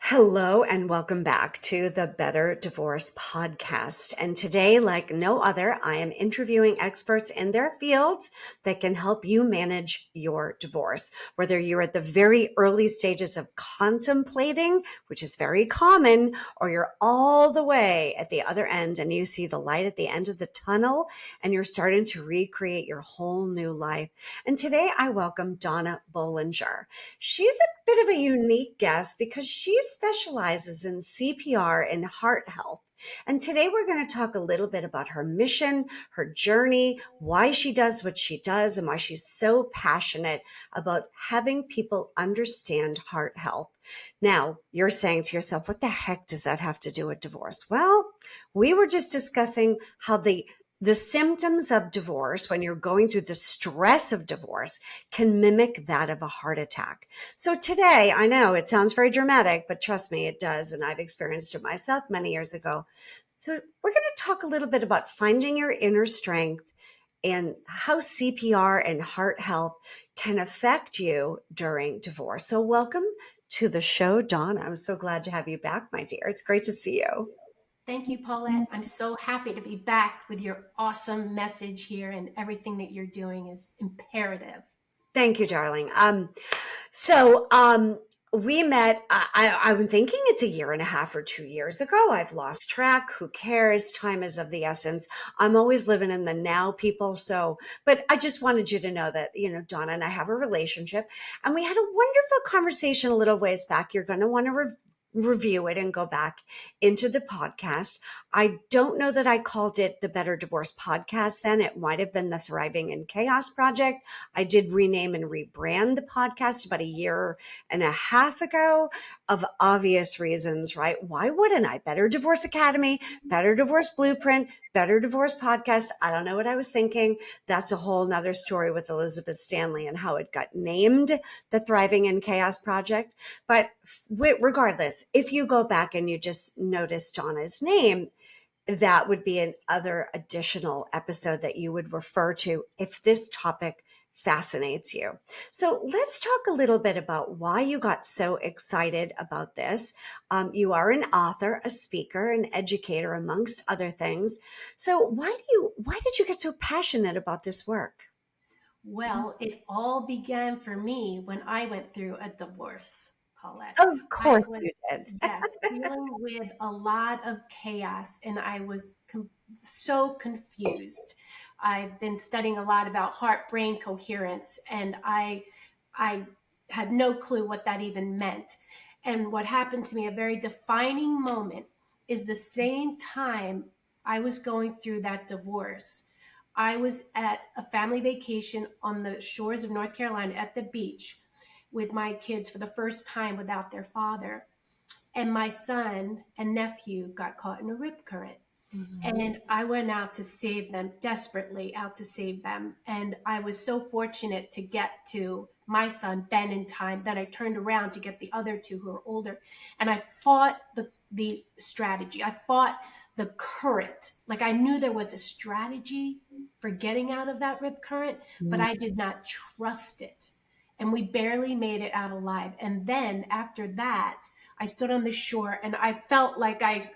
Hello and welcome back to the Better Divorce podcast. And today, like no other, I am interviewing experts in their fields that can help you manage your divorce. Whether you're at the very early stages of contemplating, which is very common, or you're all the way at the other end and you see the light at the end of the tunnel and you're starting to recreate your whole new life. And today I welcome Donna Bollinger. She's a bit of a unique guest because she specializes in CPR and heart health. And today we're going to talk a little bit about her mission, her journey, why she does what she does, and why she's so passionate about having people understand heart health. Now, you're saying to yourself, what the heck does that have to do with divorce? Well, we were just discussing how the symptoms of divorce, when you're going through the stress of divorce, can mimic that of a heart attack. So today, I know it sounds very dramatic, but trust me, it does. And I've experienced it myself many years ago. So we're going to talk a little bit about finding your inner strength and how CPR and heart health can affect you during divorce. So welcome to the show, Dawn. I'm so glad to have you back, my dear. It's great to see you. Thank you, Paulette. I'm so happy to be back with your awesome message here, and everything that you're doing is imperative. Thank you, darling. So we met, I'm thinking it's a year and a half or 2 years ago. I've lost track. Who cares? Time is of the essence. I'm always living in the now, people. But I just wanted you to know that, Donna and I have a relationship, and we had a wonderful conversation a little ways back. You're going to want to review it and go back into the podcast. I don't know that I called it the Better Divorce Podcast then. It might have been the Thriving in Chaos Project. I did rename and rebrand the podcast about a year and a half ago of obvious reasons, right? Why wouldn't I? Better Divorce Academy, Better Divorce Blueprint, Better Divorce Podcast. I don't know what I was thinking. That's a whole nother story with Elizabeth Stanley and how it got named the Thriving in Chaos Project. But regardless, if you go back and you just notice Donna's name, that would be another additional episode that you would refer to if this topic fascinates you. So let's talk a little bit about why you got so excited about this. You are an author, a speaker, an educator, amongst other things. So why did you get so passionate about this work? Well, it all began for me when I went through a divorce, Paulette. Of I course was, you did. yes, dealing with a lot of chaos, and I was so confused. I've been studying a lot about heart-brain coherence, and I had no clue what that even meant. And what happened to me, a very defining moment, is the same time I was going through that divorce. I was at a family vacation on the shores of North Carolina at the beach with my kids for the first time without their father. And my son and nephew got caught in a rip current. Mhm. And I went out to save them, desperately out to save them. And I was so fortunate to get to my son, Ben, in time that I turned around to get the other two who are older. And I fought the strategy. I fought the current. Like, I knew there was a strategy for getting out of that rip current, but I did not trust it. And we barely made it out alive. And then after that, I stood on the shore and I felt like I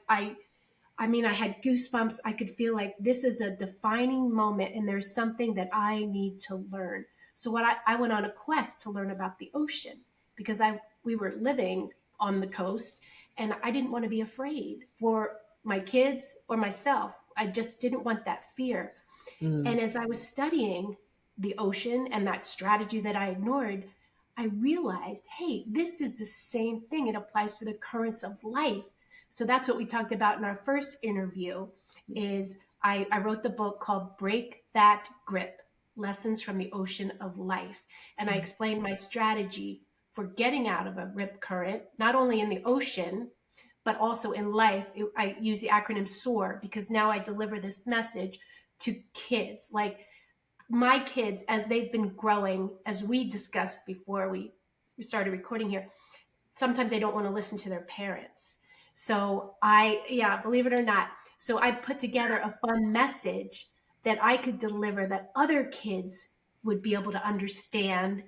had goosebumps. I could feel like this is a defining moment and there's something that I need to learn. So I went on a quest to learn about the ocean because we were living on the coast and I didn't want to be afraid for my kids or myself. I just didn't want that fear. Mhm. And as I was studying the ocean and that strategy that I ignored, I realized, hey, this is the same thing. It applies to the currents of life. So that's what we talked about in our first interview is I wrote the book called Break That Grip, Lessons from the Ocean of Life. And I explained my strategy for getting out of a rip current, not only in the ocean, but also in life. I use the acronym SOAR because now I deliver this message to kids. Like my kids, as they've been growing, as we discussed before we started recording here, sometimes they don't want to listen to their parents. So believe it or not. So I put together a fun message that I could deliver that other kids would be able to understand.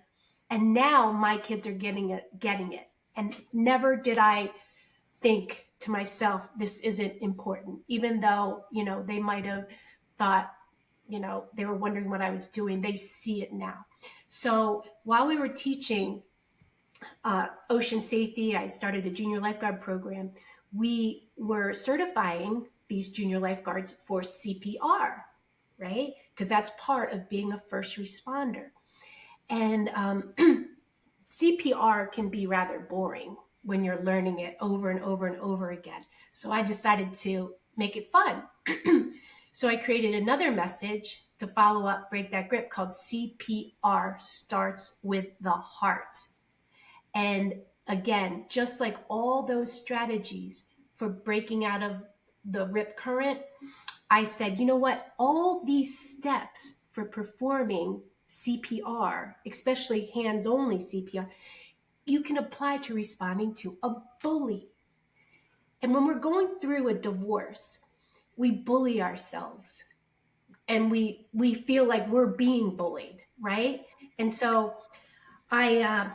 And now my kids are getting it. And never did I think to myself, this isn't important, even though, they might have thought, they were wondering what I was doing. They see it now. So while we were teaching ocean safety, I started a junior lifeguard program. We were certifying these junior lifeguards for CPR, right? Because that's part of being a first responder. And CPR can be rather boring when you're learning it over and over and over again. So I decided to make it fun. So I created another message to follow up Break That Grip called CPR Starts with the Heart. And again, just like all those strategies for breaking out of the rip current, I said, you know what? All these steps for performing CPR, especially hands only CPR, you can apply to responding to a bully. And when we're going through a divorce, we bully ourselves and we feel like we're being bullied, right? And so I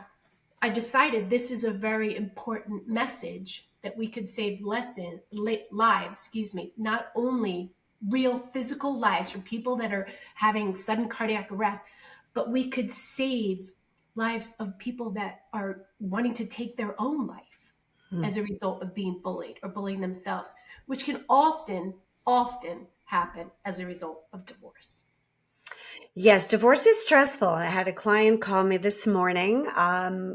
decided this is a very important message that we could save lives, not only real physical lives from people that are having sudden cardiac arrest, but we could save lives of people that are wanting to take their own life as a result of being bullied or bullying themselves, which can often happen as a result of divorce. Yes, divorce is stressful. I had a client call me this morning.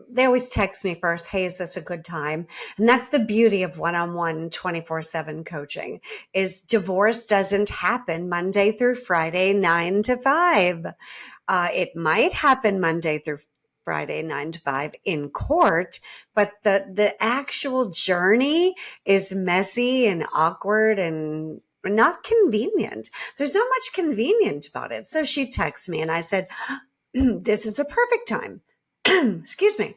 They always text me first, hey, is this a good time? And that's the beauty of one-on-one 24/7 coaching is divorce doesn't happen Monday through Friday, 9 to 5. It might happen Monday through Friday, 9 to 5 in court, but the actual journey is messy and awkward and not convenient. There's not much convenient about it. So she texts me and I said, this is a perfect time. Excuse me.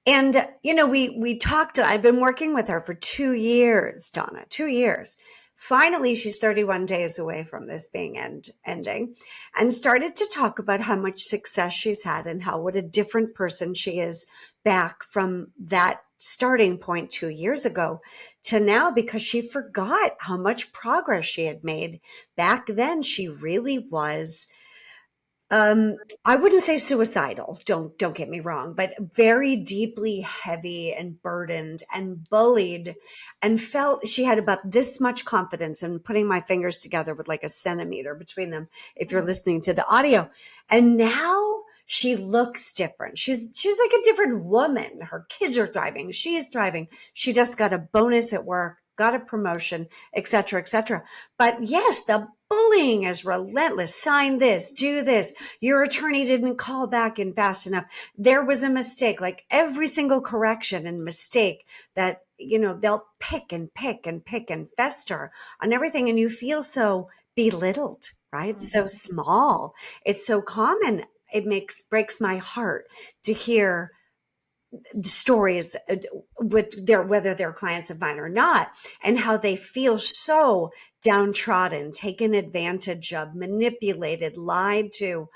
And, we talked, I've been working with her for 2 years, Donna, 2 years. Finally, she's 31 days away from this being ending and started to talk about how much success she's had and how what a different person she is back from that starting point 2 years ago to now because she forgot how much progress she had made. Back then, she really was I wouldn't say suicidal. Don't get me wrong, but very deeply heavy and burdened and bullied and felt she had about this much confidence and putting my fingers together with like a centimeter between them if you're listening to the audio. And now she looks different. She's like a different woman. Her kids are thriving. She is thriving. She just got a bonus at work, got a promotion, et cetera, et cetera. But yes, the bullying is relentless. Sign this, do this. Your attorney didn't call back in fast enough. There was a mistake, like every single correction and mistake that, they'll pick and pick and pick and fester on everything. And you feel so belittled, right? So small. It's so common. It breaks my heart to hear the stories with whether they're clients of mine or not, and how they feel so downtrodden, taken advantage of, manipulated, lied to,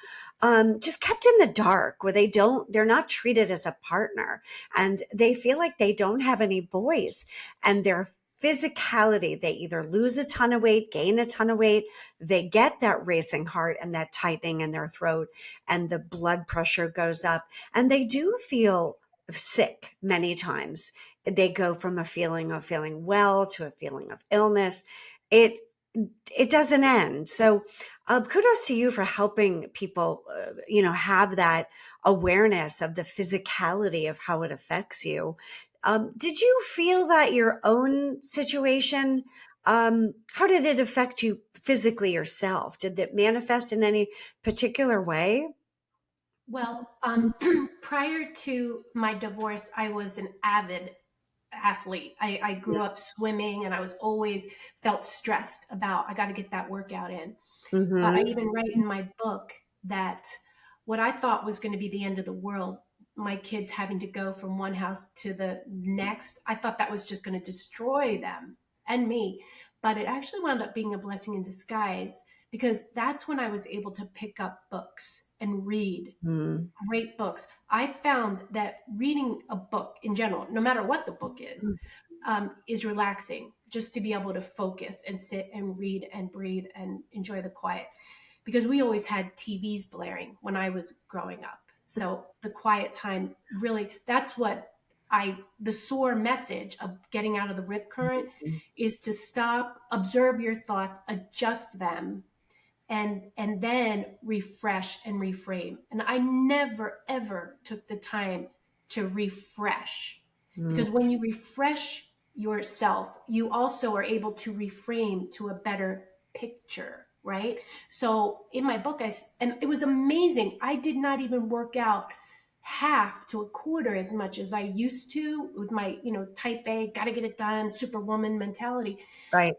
just kept in the dark where they're not treated as a partner and they feel like they don't have any voice and their physicality, they either lose a ton of weight, gain a ton of weight, they get that racing heart and that tightening in their throat and the blood pressure goes up and they do feel sick many times. They go from a feeling of feeling well to a feeling of illness. It doesn't end. So kudos to you for helping people, have that awareness of the physicality of how it affects you. Did you feel that your own situation, how did it affect you physically yourself? Did it manifest in any particular way? Well, prior to my divorce, I was an avid athlete. I grew up swimming and I was always felt stressed about, I got to get that workout in. I Mm-hmm. even write in my book that what I thought was going to be the end of the world, my kids having to go from one house to the next, I thought that was just going to destroy them and me. But it actually wound up being a blessing in disguise because that's when I was able to pick up books and read Mm. great books. I found that reading a book in general, no matter what the book is relaxing, just to be able to focus and sit and read and breathe and enjoy the quiet. Because we always had TVs blaring when I was growing up. So the quiet time really, that's what the sore message of getting out of the rip current is to stop, observe your thoughts, adjust them, and then refresh and reframe. And I never ever took the time to refresh, Mm. because when you refresh yourself, you also are able to reframe to a better picture, right? So in my book, and it was amazing, I did not even work out half to a quarter as much as I used to with my, type A, got to get it done, superwoman mentality. Right.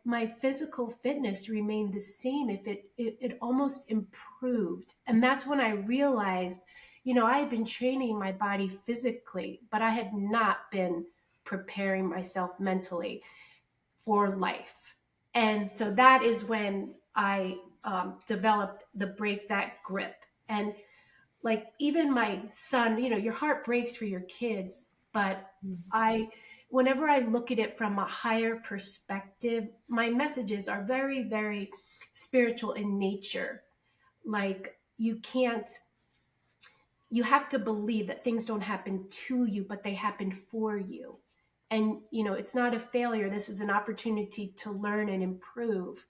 My physical fitness remained the same. If it almost improved. And that's when I realized, I had been training my body physically, but I had not been preparing myself mentally for life. And so that is when I developed the Break That Grip. And like even my son, your heart breaks for your kids, but I whenever I look at it from a higher perspective, my messages are very, very spiritual in nature. Like you have to believe that things don't happen to you, but they happen for you. And it's not a failure. This is an opportunity to learn and improve.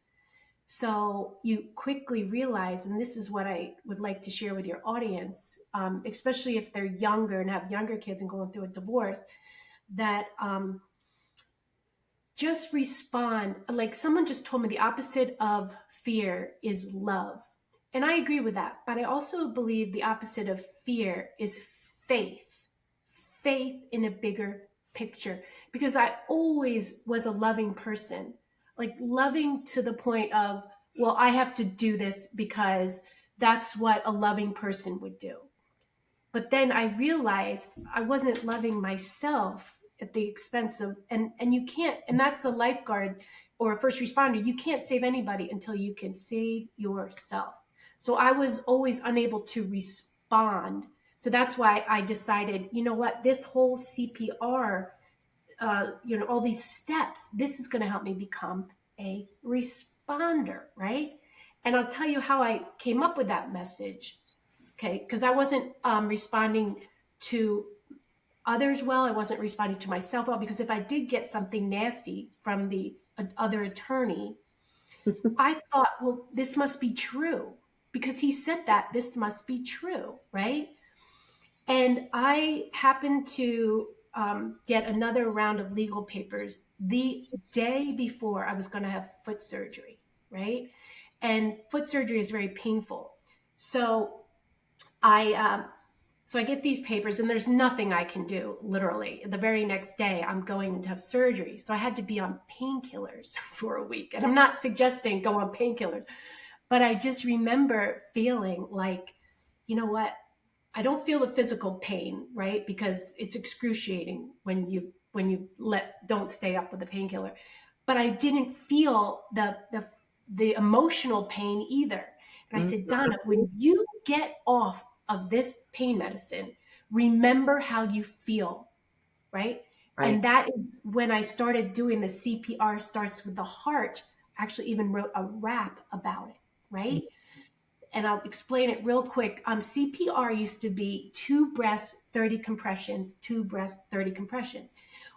So you quickly realize, and this is what I would like to share with your audience, especially if they're younger and have younger kids and going through a divorce, that just respond. Like someone just told me the opposite of fear is love. And I agree with that. But I also believe the opposite of fear is faith, faith in a bigger picture. Because I always was a loving person, like loving to the point of, well, I have to do this because that's what a loving person would do. But then I realized I wasn't loving myself at the expense of, and you can't, and that's a lifeguard or a first responder, you can't save anybody until you can save yourself. So I was always unable to respond. So that's why I decided, you know what, this whole CPR, all these steps, this is going to help me become a responder, right? And I'll tell you how I came up with that message. Okay, because I wasn't responding to others well. I wasn't responding to myself well, because if I did get something nasty from the other attorney, I thought, well, this must be true because he said that. This must be true, right? And I happened to get another round of legal papers the day before I was going to have foot surgery, right? And foot surgery is very painful. So I so I get these papers and there's nothing I can do, literally. The very next day, I'm going to have surgery. So I had to be on painkillers for a week. And I'm not suggesting go on painkillers, but I just remember feeling like, you know what? I don't feel the physical pain, right? Because it's excruciating when you don't stay up with the painkiller. But I didn't feel the emotional pain either. And I said, Donna, when you get off of this pain medicine, remember how you feel, right? Right. And that is when I started doing the CPR starts with the heart. I actually even wrote a rap about it, right? And I'll explain it real quick. CPR used to be 2 breaths, 30 compressions, 2 breaths, 30 compressions.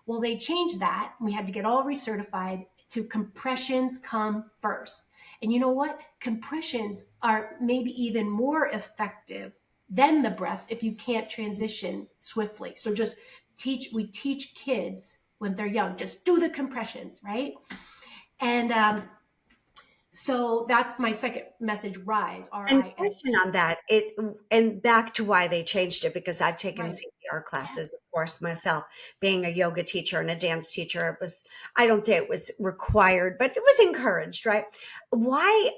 Well, they changed that. We had to get all recertified to compressions come first. And you know what? Compressions are maybe even more effective than the breaths if you can't transition swiftly. So we teach kids when they're young, just do the compressions, right? And so that's my second message, RISE, And RISE. question on that, and back to why they changed it, because I've taken Right. CPR Yeah. classes, of course, myself, being a yoga teacher and a dance teacher. I don't say it was required, but it was encouraged, right? Why,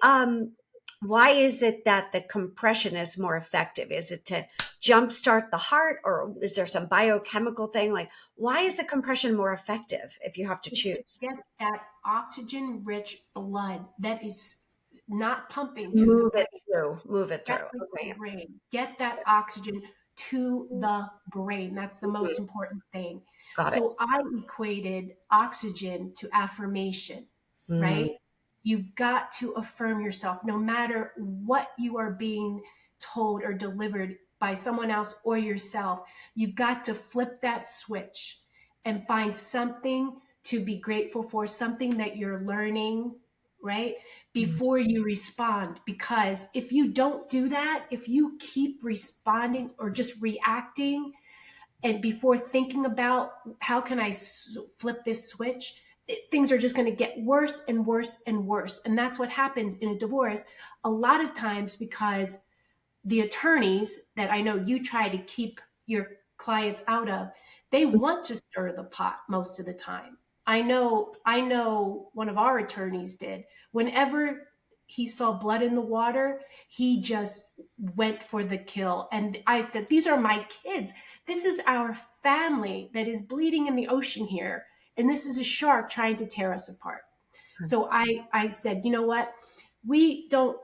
why is it that the compression is more effective? Is it to jumpstart the heart, or is there some biochemical thing? Like, why is the compression more effective if you have to It's to choose? get that oxygen rich blood that is not pumping to the Move it brain, through, move it through. directly to Okay. the brain. Get that oxygen to the brain. That's the most Mhm. important thing. Got it. So I equated oxygen to affirmation, Mm, right? You've got to affirm yourself no matter what you are being told or delivered by someone else or yourself. You've got to flip that switch and find something to be grateful for, something that you're learning, right? mm, Before you respond. Because if you don't do that, if you keep responding or just reacting, and before thinking about how can I flip this switch, things are just going to get worse and worse and worse. And that's what happens in a divorce a lot of times, because the attorneys that I know you try to keep your clients out of, they want to stir the pot most of the time. I know one of our attorneys did. Whenever he saw blood in the water, he just went for the kill. And I said, "These are my kids. This is our family that is bleeding in the ocean here. And this is a shark trying to tear us apart." So I said, "You know what? We don't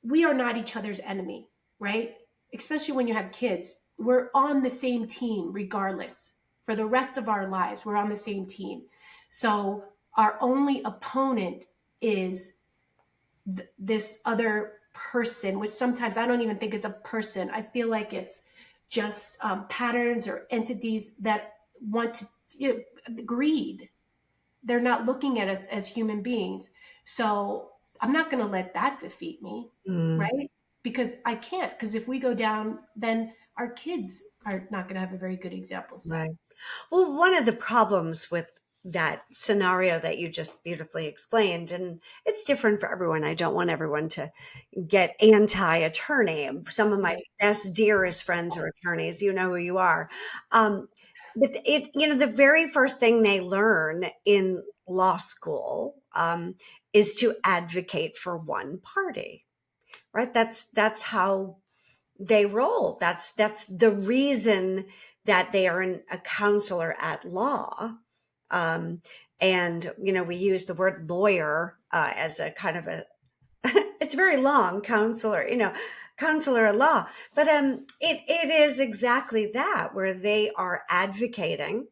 we are not each other's enemy, right? Especially when you have kids. We're on the same team regardless. For the rest of our lives, we're on the same team. So our only opponent is this other person, which sometimes I don't even think is a person. I feel like it's just patterns or entities that want to, greed. They're not looking at us as human beings. So I'm not going to let that defeat me, mm. right? Because I can't. Because if we go down, then our kids are not going to have a very good example set. Right. Well, one of the problems with that scenario that you just beautifully explained, and it's different for everyone. I don't want everyone to get anti-attorney. Some of my Right. best, dearest friends are attorneys. You know who you are. Um, but the very first thing they learn in law school is to advocate for one party, right? That's how they roll. That's the reason that they are a counselor at law. Um, and we use the word lawyer as a kind of a it's very long, counselor, counselor at law. But it is exactly that, where they are advocating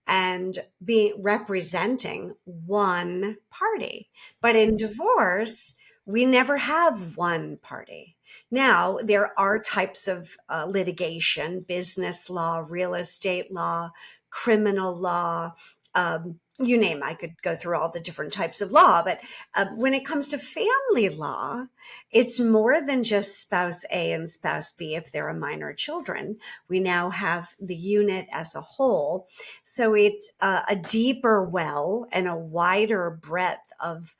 and being representing one party. But in divorce, we never have one party. Now, there are types of litigation: business law, real estate law, criminal law, you name it. I could go through all the different types of law. But when it comes to family law, it's more than just spouse A and spouse B if there are minor children. We now have the unit as a whole. So it's a deeper well and a wider breadth of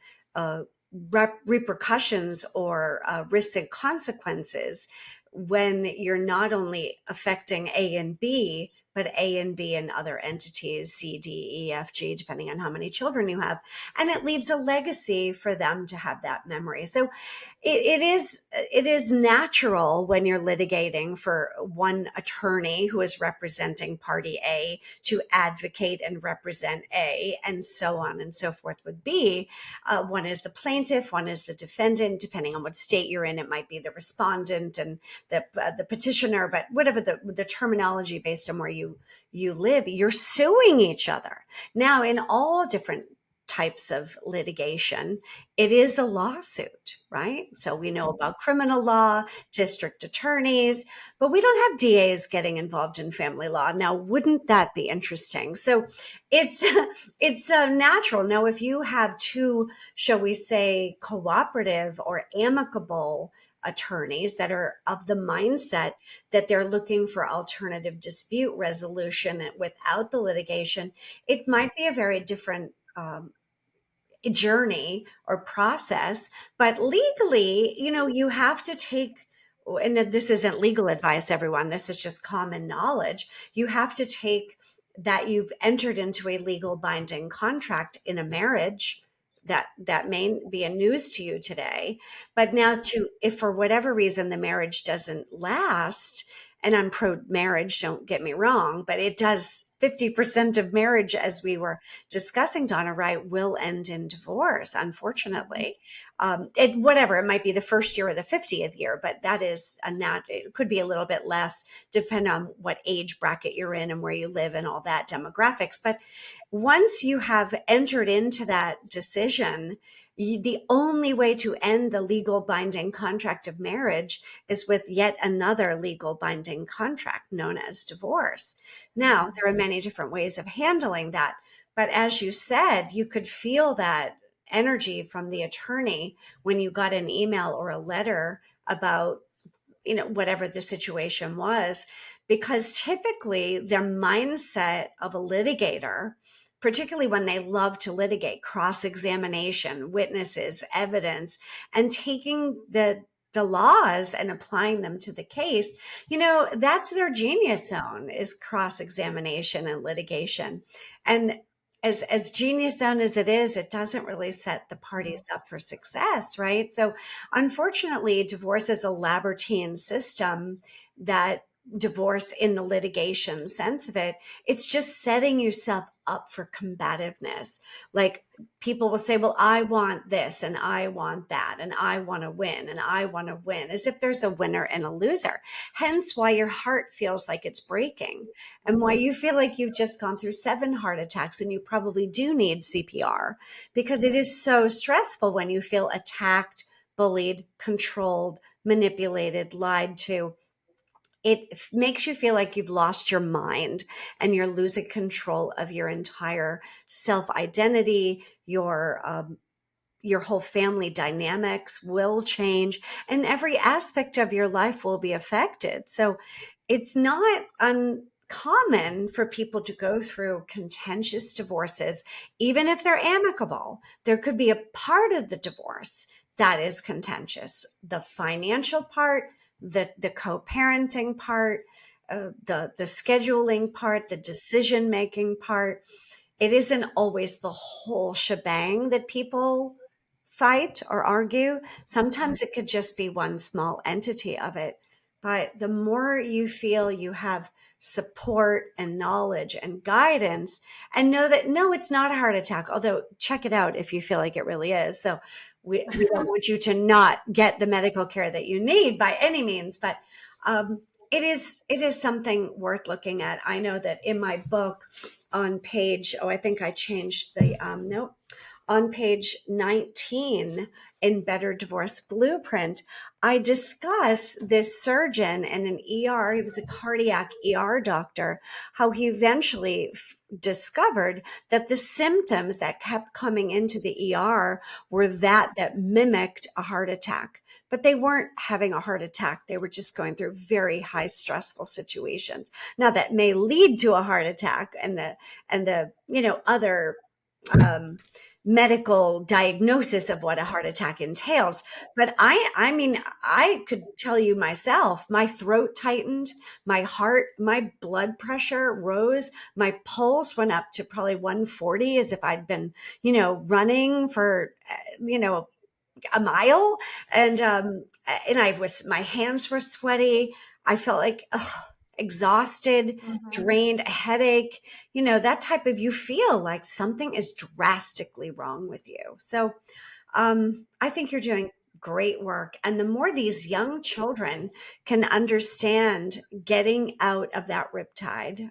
repercussions or risks and consequences when you're not only affecting A and B, but A and B and other entities, C, D, E, F, G, depending on how many children you have. And it leaves a legacy for them to have that memory. So it is natural when you're litigating for one attorney who is representing party A to advocate and represent A, and so on and so forth with B. One is the plaintiff, one is the defendant. Depending on what state you're in, it might be the respondent and the petitioner. But whatever the terminology based on where you live, you're suing each other. Now, in all different types of litigation, it is a lawsuit, right? So we know about criminal law, district attorneys, but we don't have DAs getting involved in family law. Now, wouldn't that be interesting? So it's it's natural. Now, if you have two, shall we say, cooperative or amicable attorneys that are of the mindset that they're looking for alternative dispute resolution without the litigation, it might be a very different journey or process. But legally, you have to take, and this isn't legal advice, everyone, this is just common knowledge. You have to take that you've entered into a legal binding contract in a marriage. That may be a news to you today, but now, if for whatever reason the marriage doesn't last and I'm pro marriage, don't get me wrong, but it does 50% of marriage, as we were discussing, Donna, right, will end in divorce, unfortunately. Whatever, it might be the first year or the 50th year, but that is it could be a little bit less, depending on what age bracket you're in and where you live and all that demographics. But once you have entered into that decision, the only way to end the legal binding contract of marriage is with yet another legal binding contract known as divorce. Now, there are many different ways of handling that. But as you said, you could feel that energy from the attorney when you got an email or a letter about, whatever the situation was, because typically their mindset of a litigator, particularly when they love to litigate, cross-examination, witnesses, evidence, and taking the laws and applying them to the case, that's their genius zone, is cross-examination and litigation. And as genius zone as it is, it doesn't really set the parties up for success, right? So unfortunately, divorce is a Labertine system, that divorce in the litigation sense of it, it's just setting yourself up for combativeness. Like, people will say, well, I want this and I want that and I want to win and I want to win, as if there's a winner and a loser. Hence why your heart feels like it's breaking, and why you feel like you've just gone through 7 heart attacks and you probably do need CPR, because it is so stressful when you feel attacked, bullied, controlled, manipulated, lied to. It makes you feel like you've lost your mind and you're losing control of your entire self identity, your whole family dynamics will change, and every aspect of your life will be affected. So it's not uncommon for people to go through contentious divorces. Even if they're amicable, there could be a part of the divorce that is contentious. The financial part, the co-parenting part, the scheduling part, the decision making part. It isn't always the whole shebang that people fight or argue. Sometimes it could just be one small entity of it. But the more you feel you have support and knowledge and guidance, and know that no, it's not a heart attack, although check it out if you feel like it really is. So we don't want you to not get the medical care that you need by any means, but it is something worth looking at. I know that in my book, on page, I think I changed the note, on page 19 in Better Divorce Blueprint, I discuss this surgeon in an ER. He was a cardiac ER doctor, how he eventually discovered that the symptoms that kept coming into the ER were that mimicked a heart attack. But they weren't having a heart attack. They were just going through very high stressful situations. Now that may lead to a heart attack, and the other medical diagnosis of what a heart attack entails. But I mean, I could tell you myself, my throat tightened, my blood pressure rose, my pulse went up to probably 140, as if I'd been, running for, a mile. And my hands were sweaty. I felt like exhausted, drained, a headache, that type of, you feel like something is drastically wrong with you. So I think you're doing great work. And the more these young children can understand getting out of that riptide,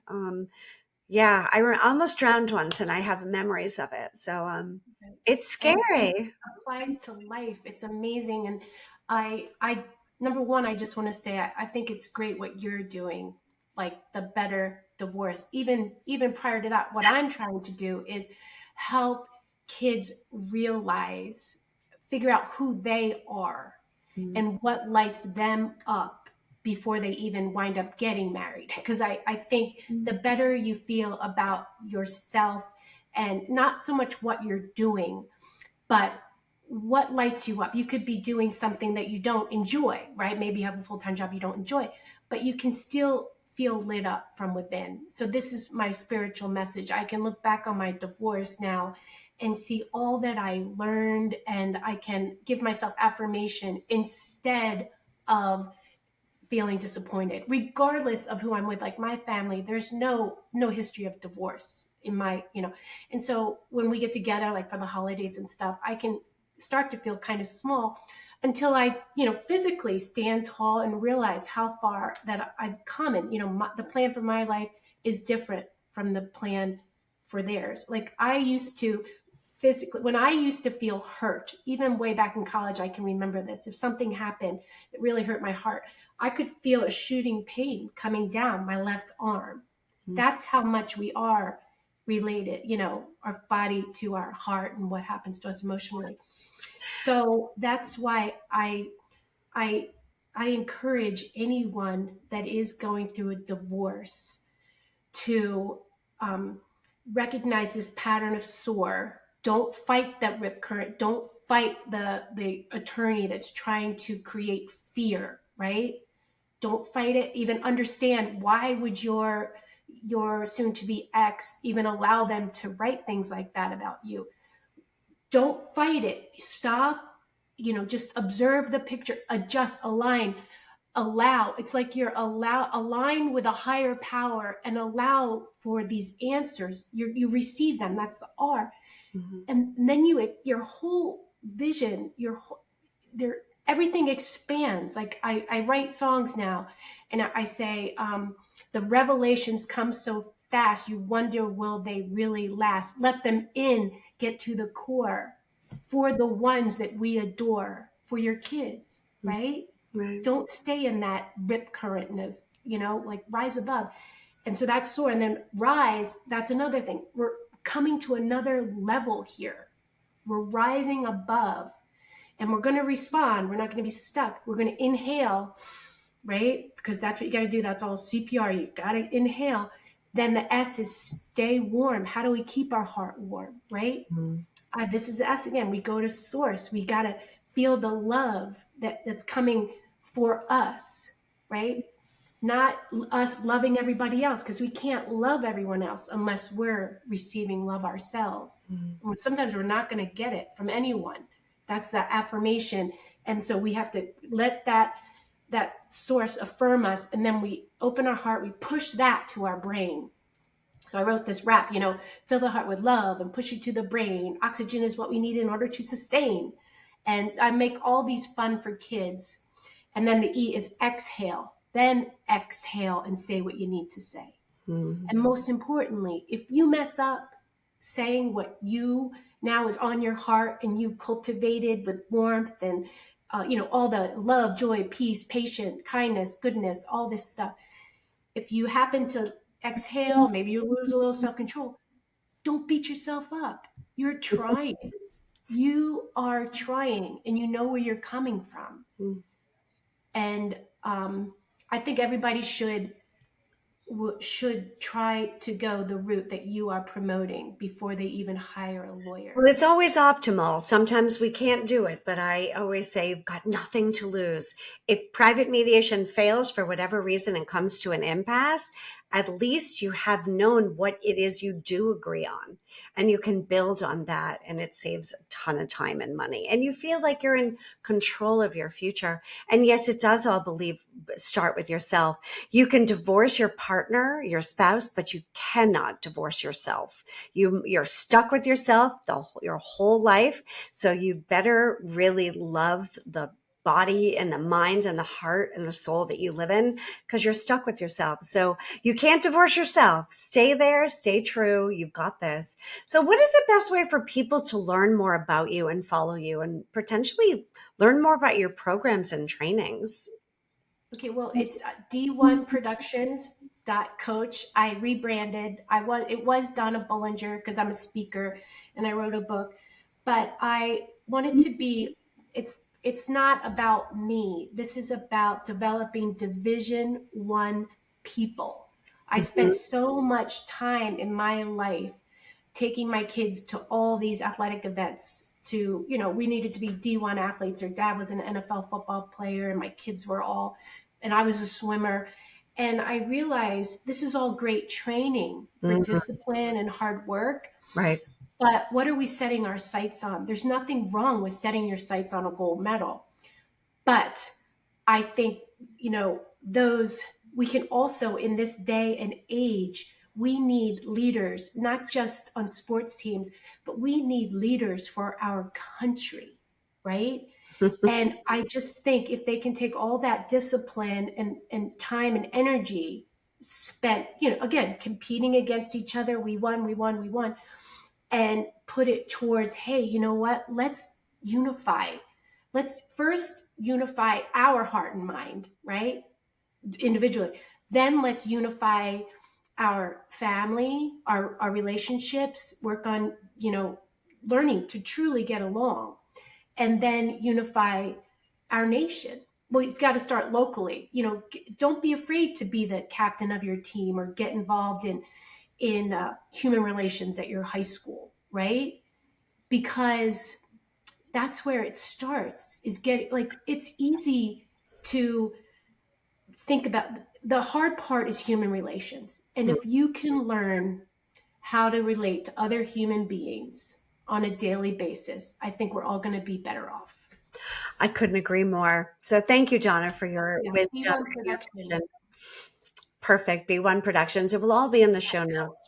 yeah, almost drowned once and I have memories of it. So it's And scary. applies to life. It's amazing. And I number one, I just want to say I think it's great what you're doing, like the better divorce. Even prior to that, what I'm trying to do is help kids realize, figure out who they are Mm, and what lights them up before they even wind up getting married. Because I think the better you feel about yourself, and not so much what you're doing, but what lights you up. You could be doing something that you don't enjoy, right? Maybe you have a full-time job you don't enjoy, but you can still feel lit up from within. So this is my spiritual message. I can look back on my divorce now and see all that I learned, and I can give myself affirmation instead of feeling disappointed, regardless of who I'm with. Like my family, there's no history of divorce in my, and so when we get together, like for the holidays and stuff, I can start to feel kind of small until I, physically stand tall and realize how far that I've come. And, the plan for my life is different from the plan for theirs. Like I used to physically, when I used to feel hurt, even way back in college, I can remember this. If something happened that really hurt my heart, I could feel a shooting pain coming down my left arm. That's how much we are related, our body to our heart and what happens to us emotionally. So that's why I I encourage anyone that is going through a divorce to um, recognize this pattern of SOAR. Don't fight that rip current. Don't fight the attorney that's trying to create fear, right? Don't fight it. Even understand, why would your soon to be ex even allow them to write things like that about you? Don't fight it. Stop, just observe the picture, adjust, align, allow. It's like you're align with a higher power and allow for these answers. You receive them. That's the R. Mhm. And then your whole vision, there, everything expands. Like I write songs now, and I say, the revelations come so fast, you wonder, will they really last? Let them in, get to the core, for the ones that we adore, for your kids, right? Right. Don't stay in that rip currentness, like rise above. And so that's SOAR. And then rise, that's another thing. We're coming to another level here. We're rising above, and we're going to respond. We're not going to be stuck. We're going to inhale, right? Because that's what you got to do. That's all CPR. You got to inhale. Then the S is stay warm. How do we keep our heart warm, right? Mhm. This is us again. We go to source. We got to feel the love that's coming for us, right? Not us loving everybody else, because we can't love everyone else unless we're receiving love ourselves. And sometimes we're not going to get it from anyone. That's the affirmation. And so we have to let that source affirm us, and then we open our heart, we push that to our brain. So I wrote this rap, fill the heart with love and push it to the brain. Oxygen is what we need in order to sustain. And I make all these fun for kids. And then the E is exhale. Then exhale and say what you need to say. Mhm. And most importantly, if you mess up saying what you now is on your heart and you cultivated with warmth and all the love, joy, peace, patience, kindness, goodness, all this stuff. If you happen to exhale, maybe you lose a little self-control. Don't beat yourself up. You're trying. You are trying, and you know where you're coming from. Mhm. And I think everybody should try to go the route that you are promoting before they even hire a Well, lawyer. it's always optimal. Sometimes we can't do it, but I always say you've got nothing to lose. If private mediation fails for whatever reason and comes to an impasse, at least you have known what it is you do agree on, and you can build on that, and it saves a ton of time and money. And you feel like you're in control of your future. And yes, it does all start with yourself. You can divorce your partner, your spouse, but you cannot divorce yourself. You're stuck with yourself your whole life. So you better really love the body and the mind and the heart and the soul that you live in, because you're stuck with yourself. So you can't divorce yourself. Stay there, stay true. You've got this. So what is the best way for people to learn more about you and follow you and potentially learn more about your programs and trainings? Okay, well, it's D1 Productions Coach. I rebranded. It was Donna Bollinger because I'm a speaker and I wrote a book, but I wanted to be. It's not about me. This is about developing Division One people. I spent so much time in my life taking my kids to all these athletic events. We needed to be D1 athletes. Their dad was an NFL football player and my kids were all, and I was a swimmer. And I realized this is all great training for Mhm. discipline and hard work. Right. But what are we setting our sights on? There's nothing wrong with setting your sights on a gold medal. But I think, those, we can also, in this day and age, we need leaders, not just on sports teams, but we need leaders for our country, right? And I just think if they can take all that discipline and time and energy spent, again, competing against each other, we won, we won, we won, and put it towards, hey, you know what? Let's unify. Let's first unify our heart and mind, right? Individually. Then let's unify our family, our relationships, work on, learning to truly get along, and then unify our nation. Well, it's got to start locally. Don't be afraid to be the captain of your team or get involved in human relations at your high school, right? Because that's where it starts. Is getting, like, it's easy to think about. The hard part is human relations, and if you can learn how to relate to other human beings on a daily basis, I think we're all going to be better off. I couldn't agree more. So thank you, Donna, for your Yeah, wisdom B1 and your production. vision. Perfect. B1 Productions. It will all be in the show notes.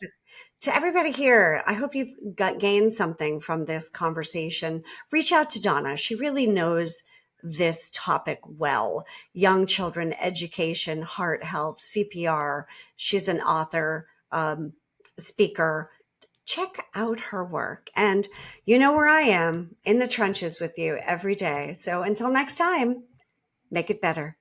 To everybody here, I hope you've gained something from this conversation. Reach out to Donna. She really knows this topic well. Young children, education, heart health, CPR. She's an author, speaker. Check out her work. And you know where I am, in the trenches with you every day. So until next time, make it better.